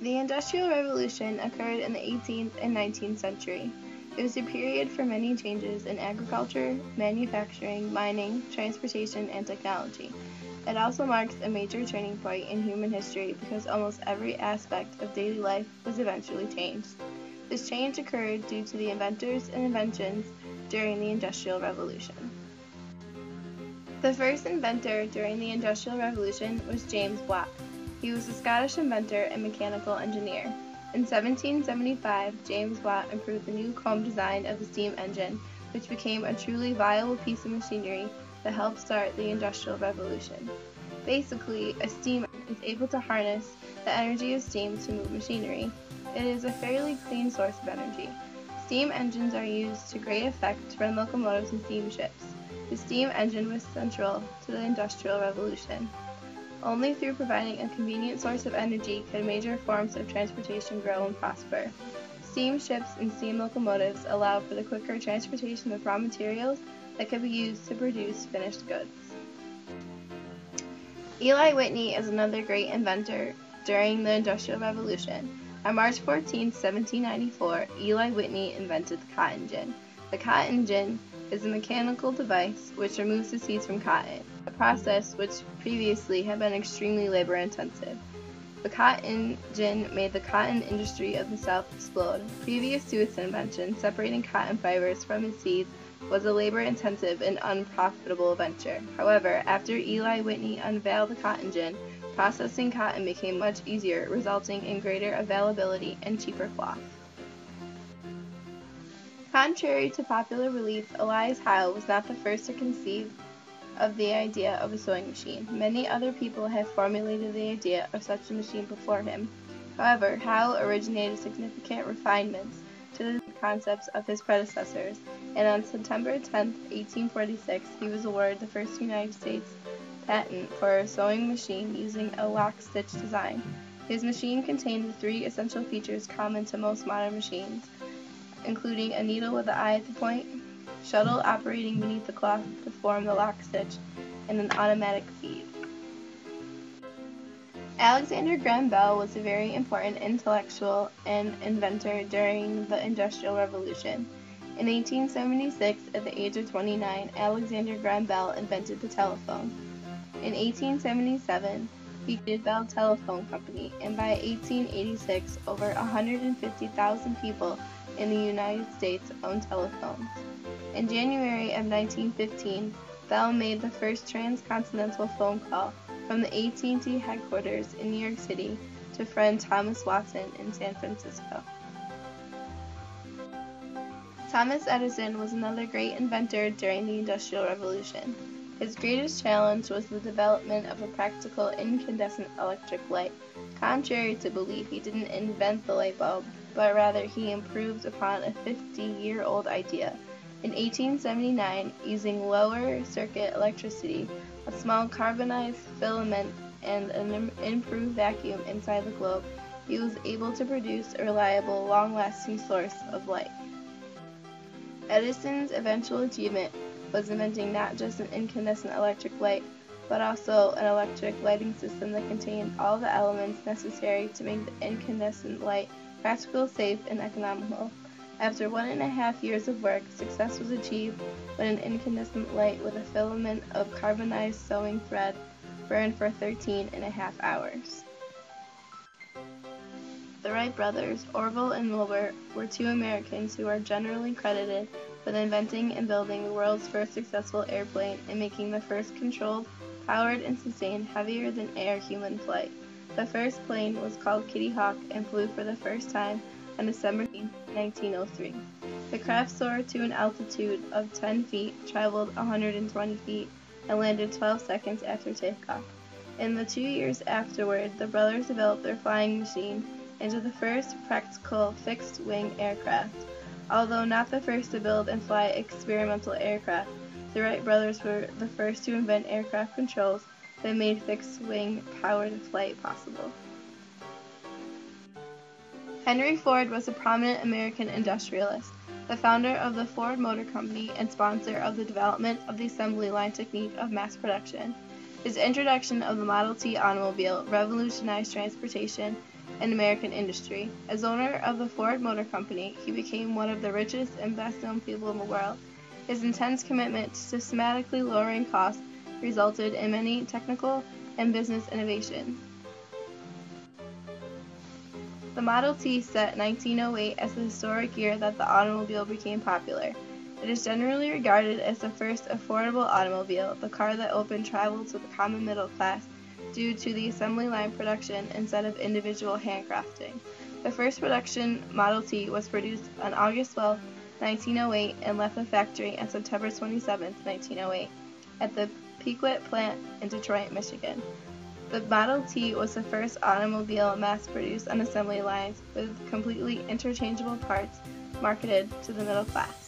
The Industrial Revolution occurred in the 18th and 19th century. It was a period for many changes in agriculture, manufacturing, mining, transportation, and technology. It also marks a major turning point in human history because almost every aspect of daily life was eventually changed. This change occurred due to the inventors and inventions during the Industrial Revolution. The first inventor during the Industrial Revolution was James Watt. He was a Scottish inventor and mechanical engineer. In 1775, James Watt improved the new comb design of the steam engine, which became a truly viable piece of machinery that helped start the Industrial Revolution. Basically, a steam engine is able to harness the energy of steam to move machinery. It is a fairly clean source of energy. Steam engines are used to great effect to run locomotives and steamships. The steam engine was central to the Industrial Revolution. Only through providing a convenient source of energy could major forms of transportation grow and prosper. Steamships and steam locomotives allow for the quicker transportation of raw materials that could be used to produce finished goods. Eli Whitney is another great inventor during the Industrial Revolution. On March 14, 1794, Eli Whitney invented the cotton gin. The cotton gin is a mechanical device which removes the seeds from cotton, a process which previously had been extremely labor-intensive. The cotton gin made the cotton industry of the South explode. Previous to its invention, separating cotton fibers from its seeds was a labor-intensive and unprofitable venture. However, after Eli Whitney unveiled the cotton gin, processing cotton became much easier, resulting in greater availability and cheaper cloth. Contrary to popular belief, Elias Howe was not the first to conceive of the idea of a sewing machine. Many other people have formulated the idea of such a machine before him. However, Howe originated significant refinements to the concepts of his predecessors, and on September 10, 1846, he was awarded the first United States patent for a sewing machine using a lock-stitch design. His machine contained the three essential features common to most modern machines, including a needle with an eye at the point, shuttle operating beneath the cloth to form the lock stitch, and an automatic feed. Alexander Graham Bell was a very important intellectual and inventor during the Industrial Revolution. In 1876, at the age of 29, Alexander Graham Bell invented the telephone. In 1877, he created Bell Telephone Company, and by 1886, over 150,000 people in the United States owned telephones. In January of 1915, Bell made the first transcontinental phone call from the AT&T headquarters in New York City to friend Thomas Watson in San Francisco. Thomas Edison was another great inventor during the Industrial Revolution. His greatest challenge was the development of a practical incandescent electric light. Contrary to belief, he didn't invent the light bulb, but rather he improved upon a 50-year-old idea. In 1879, using lower circuit electricity, a small carbonized filament, and an improved vacuum inside the globe, he was able to produce a reliable, long-lasting source of light. Edison's eventual achievement was inventing not just an incandescent electric light, but also an electric lighting system that contained all the elements necessary to make the incandescent light practical, safe, and economical. After 1.5 years of work, success was achieved when an incandescent light with a filament of carbonized sewing thread burned for 13.5 hours. The Wright brothers, Orville and Wilbur, were two Americans who are generally credited with inventing and building the world's first successful airplane and making the first controlled, powered, and sustained heavier-than-air human flight. The first plane was called Kitty Hawk and flew for the first time on December 9, 1903. The craft soared to an altitude of 10 feet, traveled 120 feet, and landed 12 seconds after takeoff. In the 2 years afterward, the brothers developed their flying machine into the first practical fixed-wing aircraft. Although not the first to build and fly experimental aircraft, the Wright brothers were the first to invent aircraft controls that made fixed-wing powered flight possible. Henry Ford was a prominent American industrialist, the founder of the Ford Motor Company and sponsor of the development of the assembly line technique of mass production. His introduction of the Model T automobile revolutionized transportation and American industry. As owner of the Ford Motor Company, he became one of the richest and best-known people in the world. His intense commitment to systematically lowering costs resulted in many technical and business innovations. The Model T set 1908 as the historic year that the automobile became popular. It is generally regarded as the first affordable automobile, the car that opened travel to the common middle class due to the assembly line production instead of individual handcrafting. The first production Model T was produced on August 12, 1908 and left the factory on September 27, 1908 at the Pequot plant in Detroit, Michigan. The Model T was the first automobile mass-produced on assembly lines with completely interchangeable parts marketed to the middle class.